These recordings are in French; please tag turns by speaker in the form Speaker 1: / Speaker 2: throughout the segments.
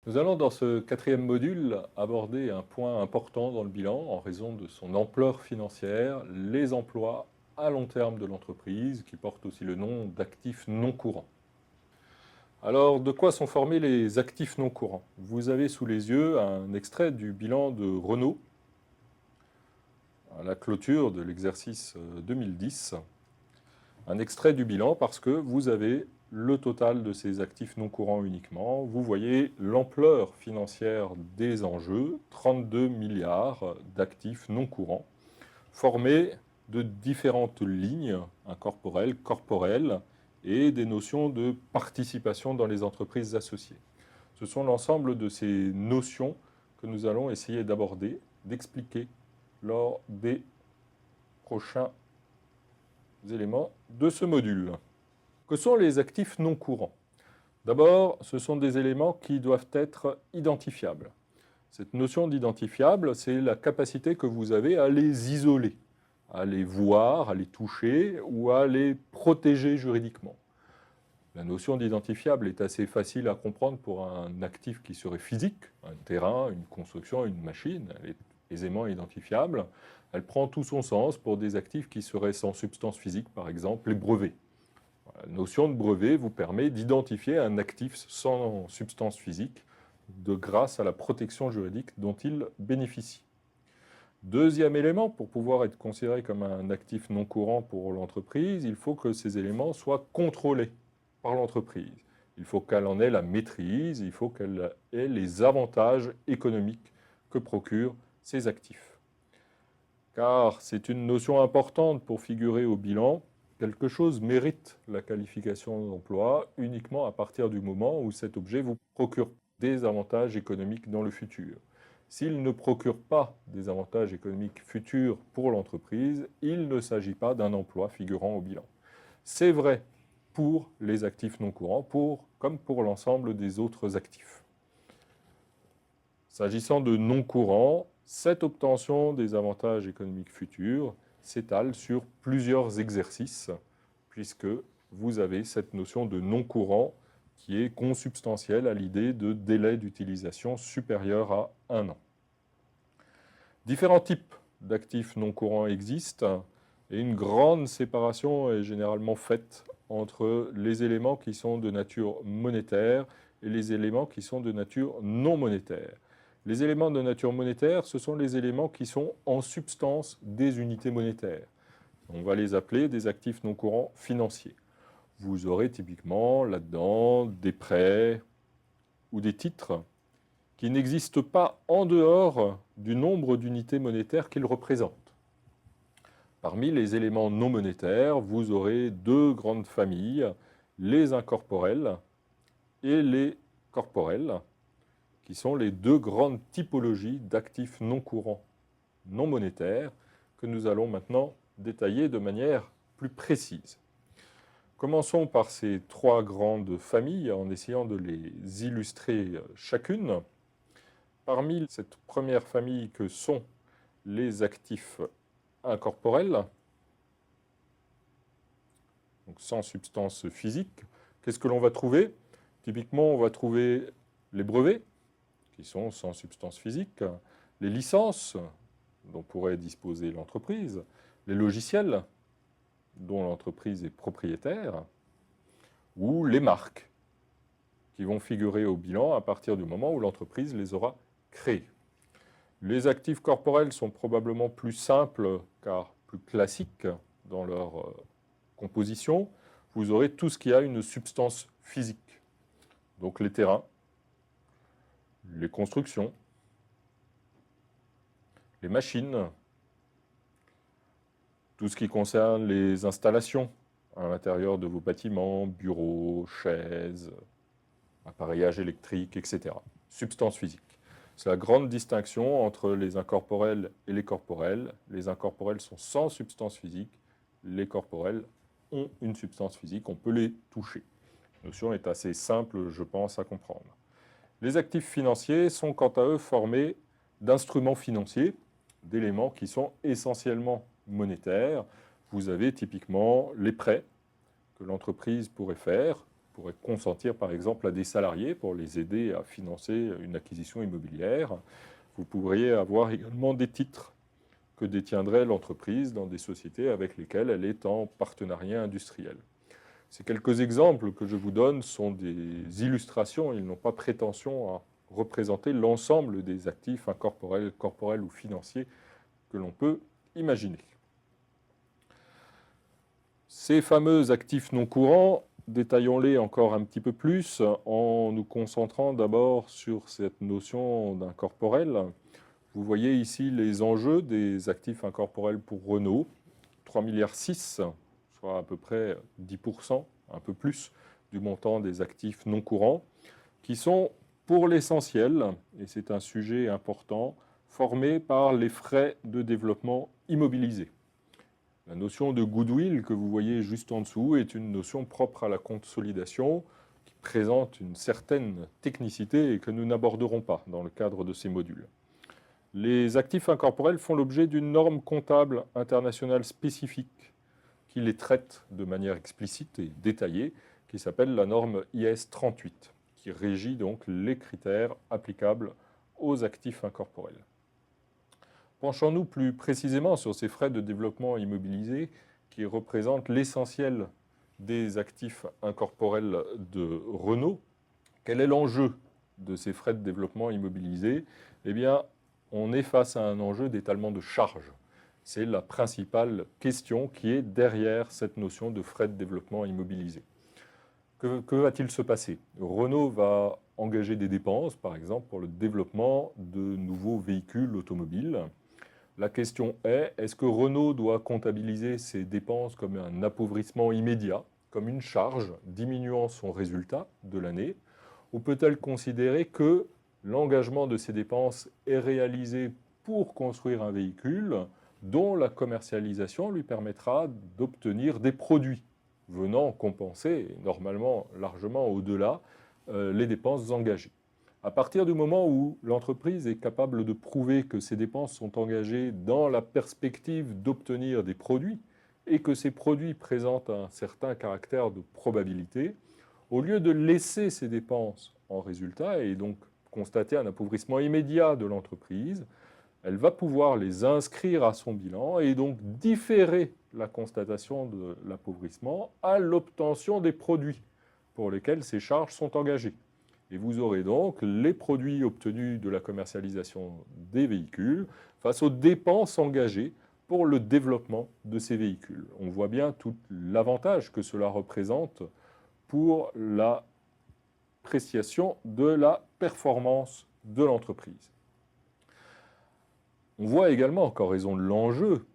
Speaker 1: Nous allons dans ce quatrième module aborder un point important dans le bilan en raison de son ampleur financière, les emplois à long terme de l'entreprise, qui portent aussi le nom d'actifs non courants. Alors, de quoi sont formés les actifs non courants? Vous avez sous les yeux un extrait du bilan de Renault à la clôture de l'exercice 2010. Un extrait du bilan parce que vous avez le total de ces actifs non courants uniquement. Vous voyez l'ampleur financière des enjeux, 32 milliards d'actifs non courants, formés de différentes lignes, incorporelles, corporelles, et des notions de participation dans les entreprises associées. Ce sont l'ensemble de ces notions que nous allons essayer d'aborder, d'expliquer lors des prochains éléments de ce module. Que sont les actifs non courants? D'abord, ce sont des éléments qui doivent être identifiables. Cette notion d'identifiable, c'est la capacité que vous avez à les isoler, à les voir, à les toucher ou à les protéger juridiquement. La notion d'identifiable est assez facile à comprendre pour un actif qui serait physique, un terrain, une construction, une machine, elle est aisément identifiable. Elle prend tout son sens pour des actifs qui seraient sans substance physique, par exemple les brevets. La notion de brevet vous permet d'identifier un actif sans substance physique grâce à la protection juridique dont il bénéficie. Deuxième élément, pour pouvoir être considéré comme un actif non courant pour l'entreprise, il faut que ces éléments soient contrôlés par l'entreprise. Il faut qu'elle en ait la maîtrise, il faut qu'elle ait les avantages économiques que procurent ces actifs. Car c'est une notion importante pour figurer au bilan. Quelque chose mérite la qualification d'emploi uniquement à partir du moment où cet objet vous procure des avantages économiques dans le futur. S'il ne procure pas des avantages économiques futurs pour l'entreprise, il ne s'agit pas d'un emploi figurant au bilan. C'est vrai pour les actifs non courants, comme pour l'ensemble des autres actifs. S'agissant de non courants, cette obtention des avantages économiques futurs s'étale sur plusieurs exercices, puisque vous avez cette notion de non courant qui est consubstantielle à l'idée de délai d'utilisation supérieur à 1 an. Différents types d'actifs non courants existent et une grande séparation est généralement faite entre les éléments qui sont de nature monétaire et les éléments qui sont de nature non monétaire. Les éléments de nature monétaire, ce sont les éléments qui sont en substance des unités monétaires. On va les appeler des actifs non courants financiers. Vous aurez typiquement là-dedans des prêts ou des titres qui n'existent pas en dehors du nombre d'unités monétaires qu'ils représentent. Parmi les éléments non monétaires, vous aurez deux grandes familles, les incorporels et les corporels, qui sont les deux grandes typologies d'actifs non courants non monétaires que nous allons maintenant détailler de manière plus précise. Commençons par ces trois grandes familles en essayant de les illustrer chacune. Parmi cette première famille que sont les actifs incorporels, donc sans substance physique, qu'est-ce que l'on va trouver? Typiquement, on va trouver les brevets, qui sont sans substance physique, les licences dont pourrait disposer l'entreprise, les logiciels dont l'entreprise est propriétaire, ou les marques qui vont figurer au bilan à partir du moment où l'entreprise les aura créées. Les actifs corporels sont probablement plus simples car plus classiques dans leur composition. Vous aurez tout ce qui a une substance physique, donc les terrains, les constructions, les machines, tout ce qui concerne les installations à l'intérieur de vos bâtiments, bureaux, chaises, appareillage électrique, etc. Substance physique. C'est la grande distinction entre les incorporels et les corporels. Les incorporels sont sans substance physique, les corporels ont une substance physique, on peut les toucher. La notion est assez simple, je pense, à comprendre. Les actifs financiers sont quant à eux formés d'instruments financiers, d'éléments qui sont essentiellement monétaires. Vous avez typiquement les prêts que l'entreprise pourrait faire pourrait consentir par exemple à des salariés pour les aider à financer une acquisition immobilière. Vous pourriez avoir également des titres que détiendrait l'entreprise dans des sociétés avec lesquelles elle est en partenariat industriel. Ces quelques exemples que je vous donne sont des illustrations, ils n'ont pas prétention à représenter l'ensemble des actifs incorporels, corporels ou financiers que l'on peut imaginer. Ces fameux actifs non courants, détaillons-les encore un petit peu plus en nous concentrant d'abord sur cette notion d'incorporel. Vous voyez ici les enjeux des actifs incorporels pour Renault, 3,6 milliards, soit à peu près 10%, un peu plus, du montant des actifs non courants, qui sont pour l'essentiel, et c'est un sujet important, formés par les frais de développement immobilisés. La notion de goodwill que vous voyez juste en dessous est une notion propre à la consolidation qui présente une certaine technicité et que nous n'aborderons pas dans le cadre de ces modules. Les actifs incorporels font l'objet d'une norme comptable internationale spécifique qui les traite de manière explicite et détaillée, qui s'appelle la norme IS 38, qui régit donc les critères applicables aux actifs incorporels. Penchons-nous plus précisément sur ces frais de développement immobilisés qui représentent l'essentiel des actifs incorporels de Renault. Quel est l'enjeu de ces frais de développement immobilisés? Eh bien, on est face à un enjeu d'étalement de charges. C'est la principale question qui est derrière cette notion de frais de développement immobilisés. Que va-t-il se passer? Renault va engager des dépenses, par exemple, pour le développement de nouveaux véhicules automobiles. La question est, est-ce que Renault doit comptabiliser ces dépenses comme un appauvrissement immédiat, comme une charge diminuant son résultat de l'année, ou peut-elle considérer que l'engagement de ces dépenses est réalisé pour construire un véhicule dont la commercialisation lui permettra d'obtenir des produits venant compenser, normalement largement au-delà, les dépenses engagées. À partir du moment où l'entreprise est capable de prouver que ces dépenses sont engagées dans la perspective d'obtenir des produits et que ces produits présentent un certain caractère de probabilité, au lieu de laisser ces dépenses en résultat et donc constater un appauvrissement immédiat de l'entreprise, elle va pouvoir les inscrire à son bilan et donc différer la constatation de l'appauvrissement à l'obtention des produits pour lesquels ces charges sont engagées. Et vous aurez donc les produits obtenus de la commercialisation des véhicules face aux dépenses engagées pour le développement de ces véhicules. On voit bien tout l'avantage que cela représente pour l'appréciation de la performance de l'entreprise. On voit également qu'en raison de l'enjeu,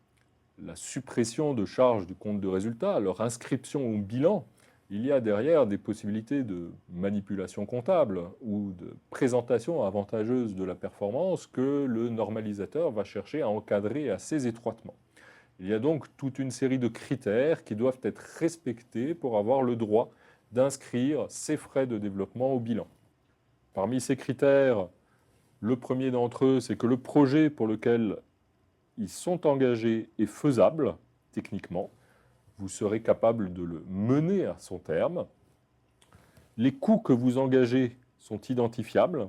Speaker 1: la suppression de charges du compte de résultat, leur inscription au bilan, il y a derrière des possibilités de manipulation comptable ou de présentation avantageuse de la performance que le normalisateur va chercher à encadrer assez étroitement. Il y a donc toute une série de critères qui doivent être respectés pour avoir le droit d'inscrire ces frais de développement au bilan. Parmi ces critères, le premier d'entre eux, c'est que le projet pour lequel ils sont engagés est faisable techniquement. Vous serez capable de le mener à son terme. Les coûts que vous engagez sont identifiables.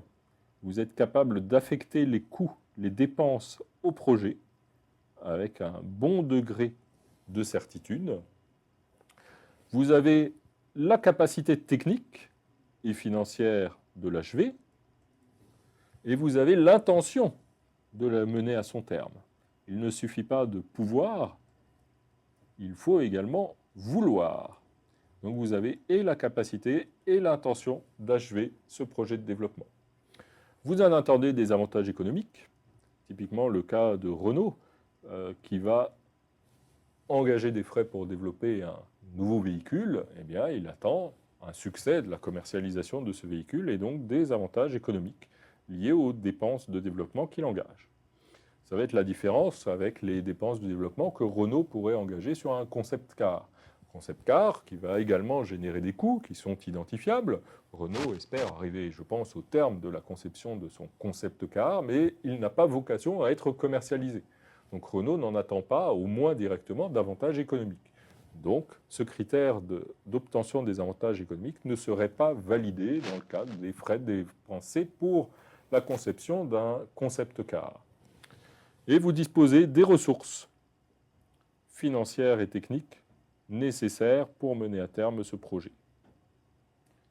Speaker 1: Vous êtes capable d'affecter les coûts, les dépenses au projet avec un bon degré de certitude. Vous avez la capacité technique et financière de l'achever et vous avez l'intention de la mener à son terme. Il ne suffit pas de pouvoir, il faut également vouloir. Donc vous avez et la capacité et l'intention d'achever ce projet de développement. Vous en attendez des avantages économiques, typiquement le cas de Renault, qui va engager des frais pour développer un nouveau véhicule. Eh bien, il attend un succès de la commercialisation de ce véhicule et donc des avantages économiques liés aux dépenses de développement qu'il engage. Ça va être la différence avec les dépenses de développement que Renault pourrait engager sur un concept car. Concept car qui va également générer des coûts qui sont identifiables. Renault espère arriver, je pense, au terme de la conception de son concept car, mais il n'a pas vocation à être commercialisé. Donc Renault n'en attend pas, au moins directement, d'avantages économiques. Donc, ce critère d'obtention des avantages économiques ne serait pas validé dans le cadre des frais dépensés pour la conception d'un concept car. Et vous disposez des ressources financières et techniques nécessaires pour mener à terme ce projet.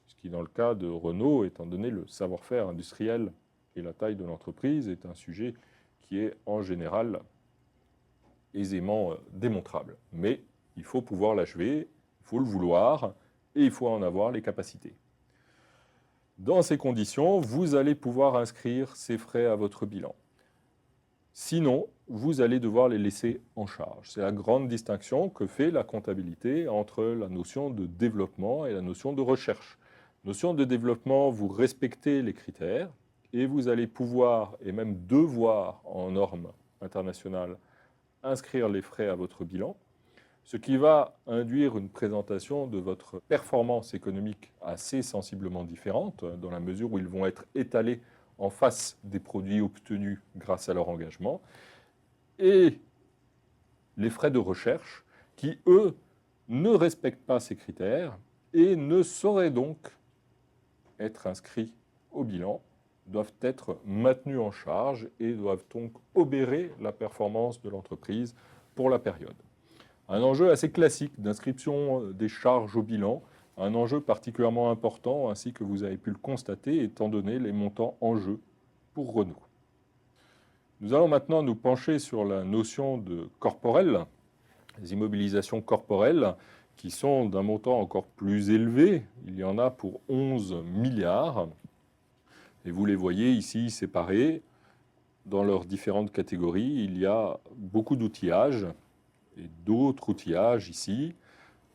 Speaker 1: Ce qui, dans le cas de Renault, étant donné le savoir-faire industriel et la taille de l'entreprise, est un sujet qui est en général aisément démontrable. Mais il faut pouvoir l'achever, il faut le vouloir et il faut en avoir les capacités. Dans ces conditions, vous allez pouvoir inscrire ces frais à votre bilan. Sinon, vous allez devoir les laisser en charge. C'est la grande distinction que fait la comptabilité entre la notion de développement et la notion de recherche. Notion de développement, vous respectez les critères et vous allez pouvoir, et même devoir en normes internationales, inscrire les frais à votre bilan, ce qui va induire une présentation de votre performance économique assez sensiblement différente, dans la mesure où ils vont être étalés en face des produits obtenus grâce à leur engagement, et les frais de recherche qui, eux, ne respectent pas ces critères et ne sauraient donc être inscrits au bilan, doivent être maintenus en charge et doivent donc obérer la performance de l'entreprise pour la période. Un enjeu assez classique d'inscription des charges au bilan, un enjeu particulièrement important, ainsi que vous avez pu le constater, étant donné les montants en jeu pour Renault. Nous allons maintenant nous pencher sur la notion de corporel, les immobilisations corporelles, qui sont d'un montant encore plus élevé. Il y en a pour 11 milliards. Et vous les voyez ici séparés. Dans leurs différentes catégories, il y a beaucoup d'outillages et d'autres outillages ici.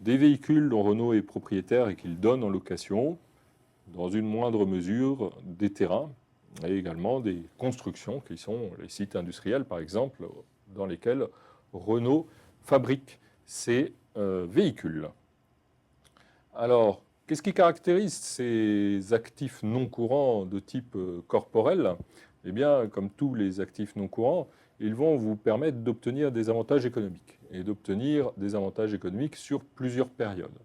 Speaker 1: Des véhicules dont Renault est propriétaire et qu'il donne en location, dans une moindre mesure des terrains et également des constructions qui sont les sites industriels par exemple dans lesquels Renault fabrique ses véhicules. Alors, qu'est-ce qui caractérise ces actifs non courants de type corporel? Eh bien, comme tous les actifs non courants, ils vont vous permettre d'obtenir des avantages économiques et d'obtenir des avantages économiques sur plusieurs périodes.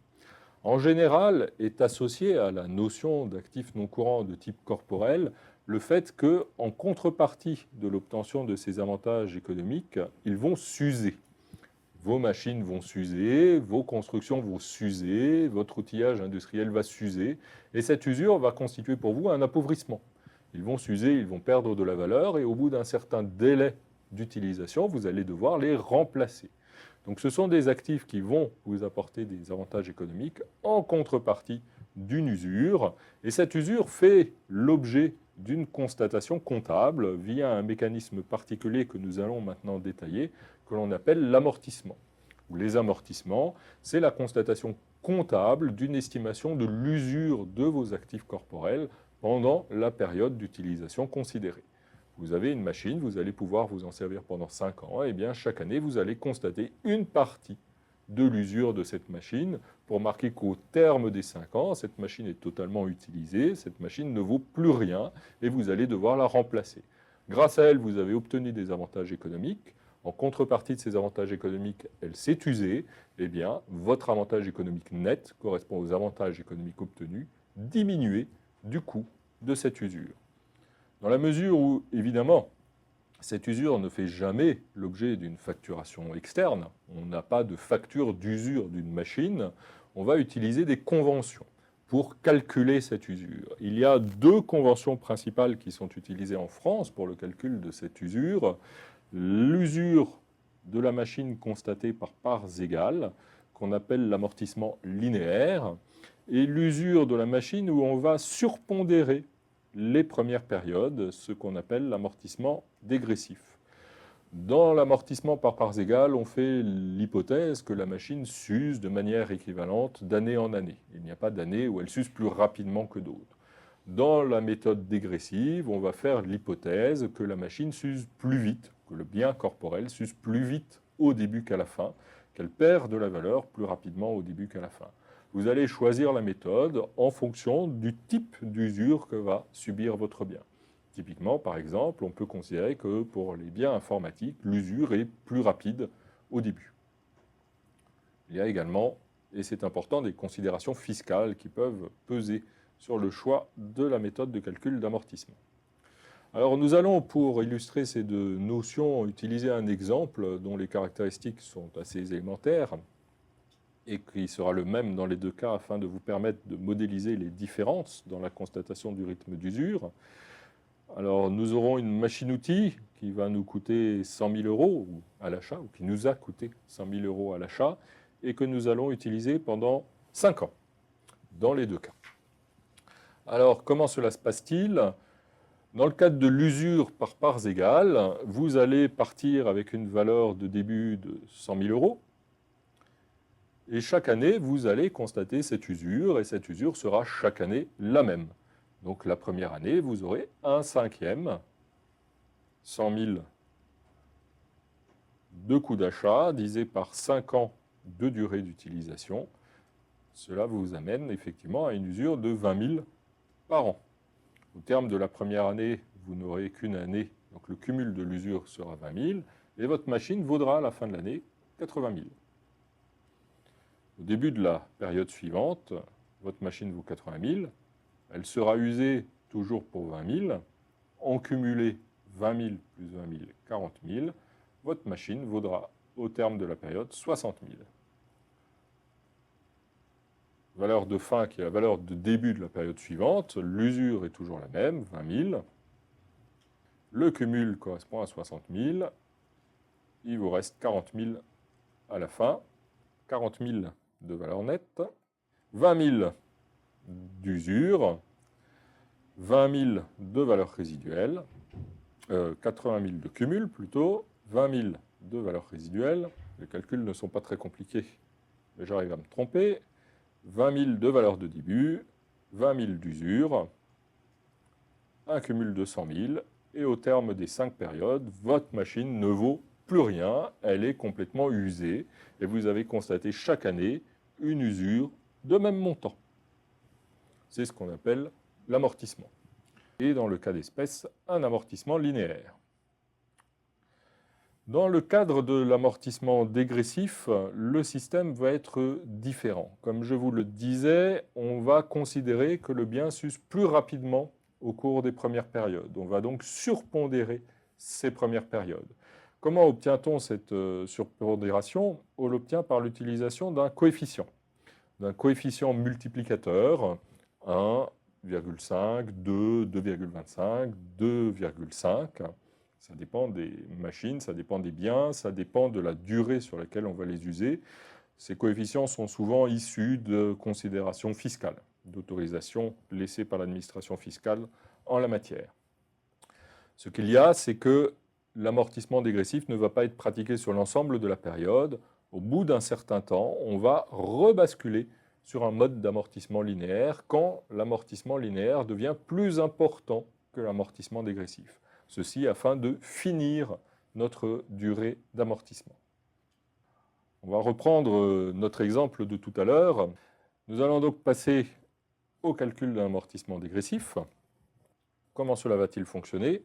Speaker 1: En général, est associé à la notion d'actifs non courants de type corporel le fait qu'en contrepartie de l'obtention de ces avantages économiques, ils vont s'user. Vos machines vont s'user, vos constructions vont s'user, votre outillage industriel va s'user, et cette usure va constituer pour vous un appauvrissement. Ils vont s'user, ils vont perdre de la valeur, et au bout d'un certain délai d'utilisation, vous allez devoir les remplacer. Donc ce sont des actifs qui vont vous apporter des avantages économiques en contrepartie d'une usure, et cette usure fait l'objet d'une constatation comptable via un mécanisme particulier que nous allons maintenant détailler, que l'on appelle l'amortissement. Les amortissements, c'est la constatation comptable d'une estimation de l'usure de vos actifs corporels pendant la période d'utilisation considérée. Vous avez une machine, vous allez pouvoir vous en servir pendant 5 ans, et bien chaque année, vous allez constater une partie de l'usure de cette machine pour marquer qu'au terme des 5 ans, cette machine est totalement utilisée, cette machine ne vaut plus rien et vous allez devoir la remplacer. Grâce à elle, vous avez obtenu des avantages économiques. En contrepartie de ces avantages économiques, elle s'est usée. Eh bien, votre avantage économique net correspond aux avantages économiques obtenus diminués du coût de cette usure. Dans la mesure où, évidemment, cette usure ne fait jamais l'objet d'une facturation externe, on n'a pas de facture d'usure d'une machine, on va utiliser des conventions pour calculer cette usure. Il y a 2 conventions principales qui sont utilisées en France pour le calcul de cette usure. L'usure de la machine constatée par parts égales, qu'on appelle l'amortissement linéaire, et l'usure de la machine où on va surpondérer les premières périodes, ce qu'on appelle l'amortissement dégressif. Dans l'amortissement par parts égales, on fait l'hypothèse que la machine s'use de manière équivalente d'année en année. Il n'y a pas d'année où elle s'use plus rapidement que d'autres. Dans la méthode dégressive, on va faire l'hypothèse que la machine s'use plus vite, que le bien corporel s'use plus vite au début qu'à la fin, qu'elle perd de la valeur plus rapidement au début qu'à la fin. Vous allez choisir la méthode en fonction du type d'usure que va subir votre bien. Typiquement, par exemple, on peut considérer que pour les biens informatiques, l'usure est plus rapide au début. Il y a également, et c'est important, des considérations fiscales qui peuvent peser sur le choix de la méthode de calcul d'amortissement. Alors nous allons, pour illustrer ces deux notions, utiliser un exemple dont les caractéristiques sont assez élémentaires et qui sera le même dans les deux cas afin de vous permettre de modéliser les différences dans la constatation du rythme d'usure. Alors nous aurons une machine-outil qui va nous coûter 100 000 € à l'achat, ou qui nous a coûté 100 000 € à l'achat, et que nous allons utiliser pendant 5 ans, dans les deux cas. Alors comment cela se passe-t-il ? Dans le cadre de l'usure par parts égales, vous allez partir avec une valeur de début de 100 000 €. Et chaque année, vous allez constater cette usure, et cette usure sera chaque année la même. Donc la première année, vous aurez 1/5, 100 000 de coût d'achat, divisé par 5 ans de durée d'utilisation. Cela vous amène effectivement à une usure de 20 000 par an. Au terme de la première année, vous n'aurez qu'une année, donc le cumul de l'usure sera 20 000, et votre machine vaudra à la fin de l'année 80 000. Au début de la période suivante, votre machine vaut 80 000, elle sera usée toujours pour 20 000, en cumulé 20 000 plus 20 000, 40 000, votre machine vaudra au terme de la période 60 000. Valeur de fin qui est la valeur de début de la période suivante, l'usure est toujours la même, 20 000. Le cumul correspond à 60 000. Il vous reste 40 000 à la fin. 40 000 de valeur nette. 20 000 d'usure. 20 000 de valeur résiduelle. 80 000 de cumul plutôt. 20 000 de valeur résiduelle. Les calculs ne sont pas très compliqués, mais j'arrive à me tromper. 20 000 de valeur de début, 20 000 d'usure, un cumul de 100 000, et au terme des 5 périodes, votre machine ne vaut plus rien, elle est complètement usée, et vous avez constaté chaque année une usure de même montant. C'est ce qu'on appelle l'amortissement. Et dans le cas d'espèce, un amortissement linéaire. Dans le cadre de l'amortissement dégressif, le système va être différent. Comme je vous le disais, on va considérer que le bien s'use plus rapidement au cours des premières périodes. On va donc surpondérer ces premières périodes. Comment obtient-on cette surpondération? On l'obtient par l'utilisation d'un coefficient multiplicateur, 1,5, 2, 2,25, 2,5. Ça dépend des machines, ça dépend des biens, ça dépend de la durée sur laquelle on va les user. Ces coefficients sont souvent issus de considérations fiscales, d'autorisations laissées par l'administration fiscale en la matière. Ce qu'il y a, c'est que l'amortissement dégressif ne va pas être pratiqué sur l'ensemble de la période. Au bout d'un certain temps, on va rebasculer sur un mode d'amortissement linéaire quand l'amortissement linéaire devient plus important que l'amortissement dégressif. Ceci afin de finir notre durée d'amortissement. On va reprendre notre exemple de tout à l'heure. Nous allons donc passer au calcul d'un amortissement dégressif. Comment cela va-t-il fonctionner?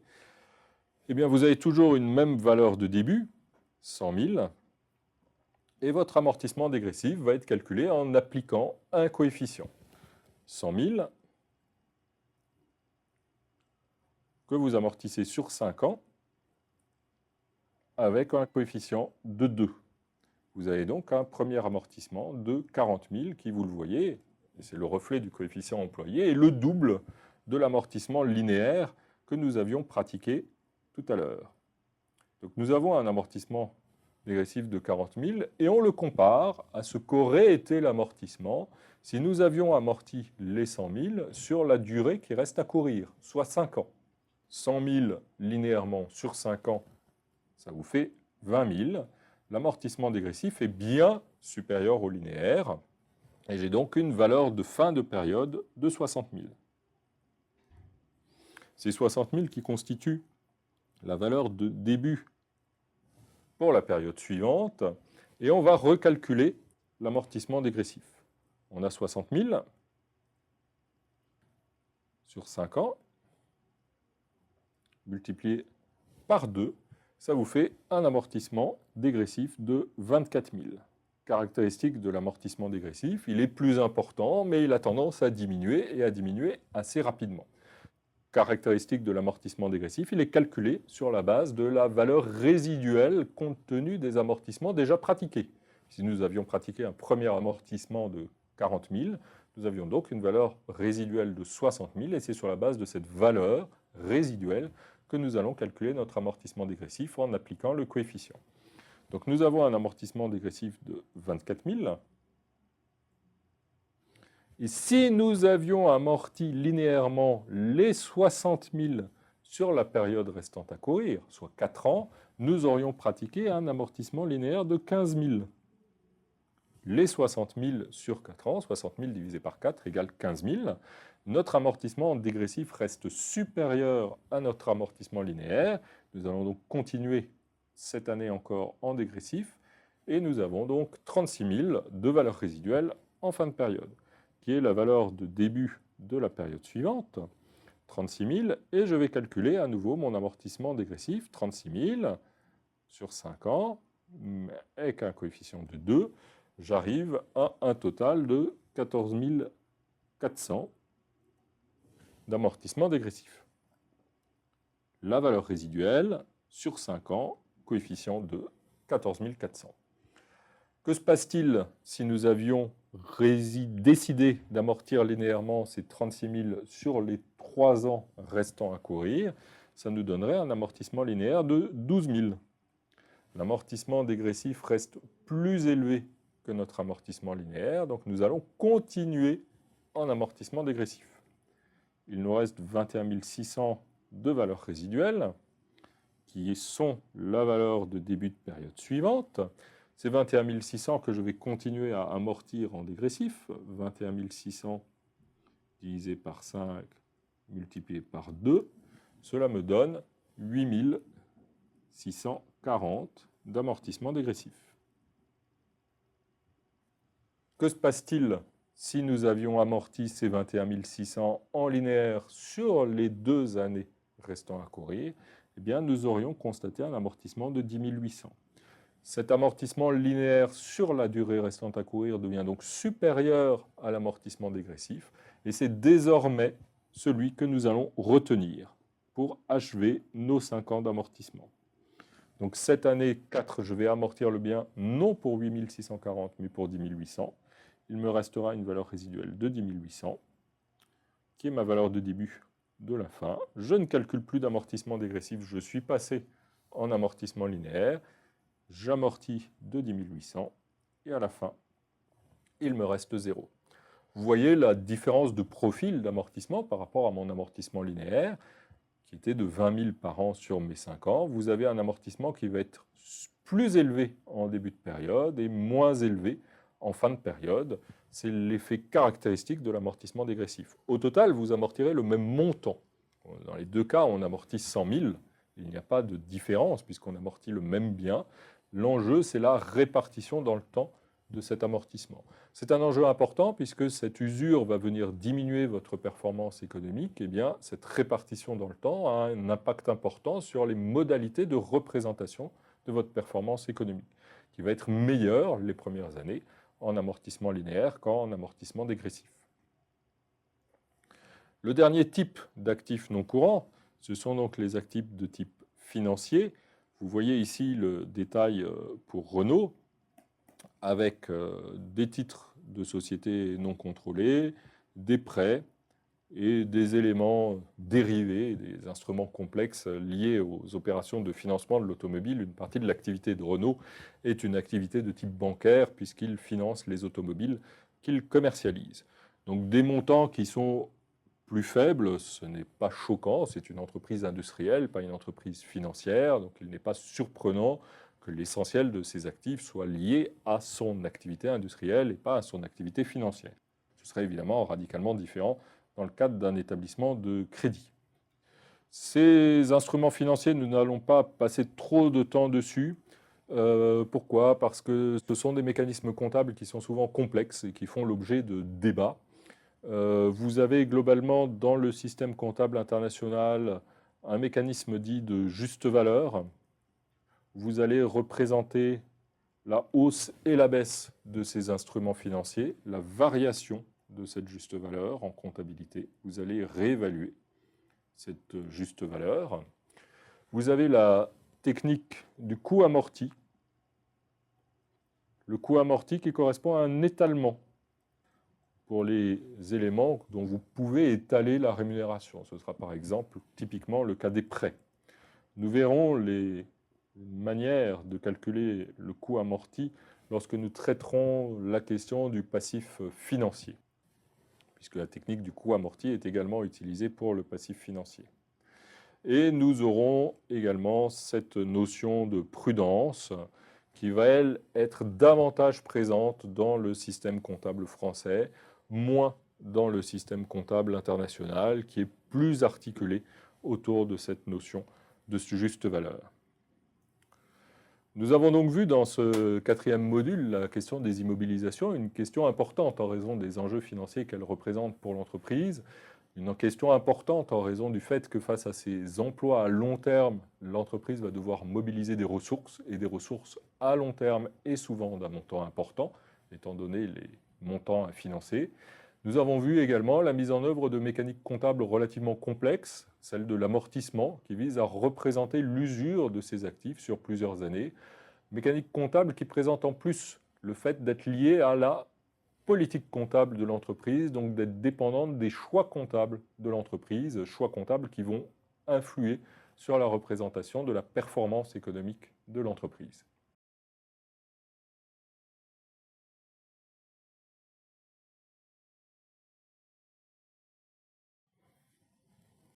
Speaker 1: Eh bien, vous avez toujours une même valeur de début, 100 000, et votre amortissement dégressif va être calculé en appliquant un coefficient. 100 000, que vous amortissez sur 5 ans, avec un coefficient de 2. Vous avez donc un premier amortissement de 40 000 qui, vous le voyez, c'est le reflet du coefficient employé, et le double de l'amortissement linéaire que nous avions pratiqué tout à l'heure. Donc nous avons un amortissement dégressif de 40 000 et on le compare à ce qu'aurait été l'amortissement si nous avions amorti les 100 000 sur la durée qui reste à courir, soit 5 ans. 100 000 linéairement sur 5 ans, ça vous fait 20 000. L'amortissement dégressif est bien supérieur au linéaire, et j'ai donc une valeur de fin de période de 60 000. C'est 60 000 qui constituent la valeur de début pour la période suivante, et on va recalculer l'amortissement dégressif. On a 60 000 sur 5 ans, multiplié par 2, ça vous fait un amortissement dégressif de 24 000. caractéristique de l'amortissement dégressif. Il est plus important, mais il a tendance à diminuer et à diminuer assez rapidement. Caractéristique de l'amortissement dégressif, il est calculé sur la base de la valeur résiduelle compte tenu des amortissements déjà pratiqués. Si nous avions pratiqué un premier amortissement de 40 000, nous avions donc une valeur résiduelle de 60 000 et c'est sur la base de cette valeur résiduelle que nous allons calculer notre amortissement dégressif en appliquant le coefficient. Donc nous avons un amortissement dégressif de 24 000. Et si nous avions amorti linéairement les 60 000 sur la période restante à courir, soit 4 ans, nous aurions pratiqué un amortissement linéaire de 15 000. Les 60 000 sur 4 ans, 60 000 divisé par 4 égale 15 000. Notre amortissement dégressif reste supérieur à notre amortissement linéaire. Nous allons donc continuer cette année encore en dégressif. Et nous avons donc 36 000 de valeur résiduelle en fin de période, qui est la valeur de début de la période suivante, 36 000. Et je vais calculer à nouveau mon amortissement dégressif, 36 000 sur 5 ans, avec un coefficient de 2. J'arrive à un total de 14 400 d'amortissement dégressif. La valeur résiduelle sur 5 ans, coefficient de 14 400. Que se passe-t-il si nous avions décidé d'amortir linéairement ces 36 000 sur les 3 ans restants à courir? Ça nous donnerait un amortissement linéaire de 12 000. L'amortissement dégressif reste plus élevé que notre amortissement linéaire, donc nous allons continuer en amortissement dégressif. Il nous reste 21 600 de valeur résiduelle, qui sont la valeur de début de période suivante. C'est 21 600 que je vais continuer à amortir en dégressif. 21 600 divisé par 5 multiplié par 2, cela me donne 8 640 d'amortissement dégressif. Que se passe-t-il si nous avions amorti ces 21 600 en linéaire sur les 2 années restant à courir? Eh bien, nous aurions constaté un amortissement de 10 800. Cet amortissement linéaire sur la durée restante à courir devient donc supérieur à l'amortissement dégressif et c'est désormais celui que nous allons retenir pour achever nos 5 ans d'amortissement. Donc cette année 4, je vais amortir le bien non pour 8 640 mais pour 10 800. Il me restera une valeur résiduelle de 10 800 qui est ma valeur de début de la fin. Je ne calcule plus d'amortissement dégressif, je suis passé en amortissement linéaire. J'amortis de 10 800 et à la fin, il me reste 0. Vous voyez la différence de profil d'amortissement par rapport à mon amortissement linéaire qui était de 20 000 par an sur mes 5 ans. Vous avez un amortissement qui va être plus élevé en début de période et moins élevé en fin de période. C'est l'effet caractéristique de l'amortissement dégressif. Au total, vous amortirez le même montant. Dans les deux cas, on amortit 100 000. Il n'y a pas de différence puisqu'on amortit le même bien. L'enjeu, c'est la répartition dans le temps de cet amortissement. C'est un enjeu important puisque cette usure va venir diminuer votre performance économique. Eh bien, cette répartition dans le temps a un impact important sur les modalités de représentation de votre performance économique, qui va être meilleure les premières années en amortissement linéaire qu'en amortissement dégressif. Le dernier type d'actifs non courants, ce sont donc les actifs de type financier. Vous voyez ici le détail pour Renault, avec des titres de société non contrôlés, des prêts et des éléments dérivés, des instruments complexes liés aux opérations de financement de l'automobile. Une partie de l'activité de Renault est une activité de type bancaire puisqu'il finance les automobiles qu'il commercialise. Donc des montants qui sont plus faibles, ce n'est pas choquant, c'est une entreprise industrielle, pas une entreprise financière, donc il n'est pas surprenant que l'essentiel de ses actifs soit lié à son activité industrielle et pas à son activité financière. Ce serait évidemment radicalement différent dans le cadre d'un établissement de crédit. Ces instruments financiers, nous n'allons pas passer trop de temps dessus. Pourquoi? Parce que ce sont des mécanismes comptables qui sont souvent complexes et qui font l'objet de débats. Vous avez globalement dans le système comptable international un mécanisme dit de juste valeur. Vous allez représenter la hausse et la baisse de ces instruments financiers, la variation de cette juste valeur en comptabilité. Vous allez réévaluer cette juste valeur. Vous avez la technique du coût amorti. Le coût amorti qui correspond à un étalement pour les éléments dont vous pouvez étaler la rémunération. Ce sera par exemple typiquement le cas des prêts. Nous verrons les manières de calculer le coût amorti lorsque nous traiterons la question du passif financier, puisque la technique du coût amorti est également utilisée pour le passif financier. Et nous aurons également cette notion de prudence qui va, elle, être davantage présente dans le système comptable français, moins dans le système comptable international, qui est plus articulé autour de cette notion de juste valeur. Nous avons donc vu dans ce 4e module la question des immobilisations, une question importante en raison des enjeux financiers qu'elle représente pour l'entreprise, une question importante en raison du fait que face à ces emplois à long terme, l'entreprise va devoir mobiliser des ressources, et des ressources à long terme et souvent d'un montant important, étant donné les montants à financer. Nous avons vu également la mise en œuvre de mécaniques comptables relativement complexes, celle de l'amortissement, qui vise à représenter l'usure de ces actifs sur plusieurs années. Mécanique comptable qui présente en plus le fait d'être liée à la politique comptable de l'entreprise, donc d'être dépendante des choix comptables de l'entreprise, choix comptables qui vont influer sur la représentation de la performance économique de l'entreprise.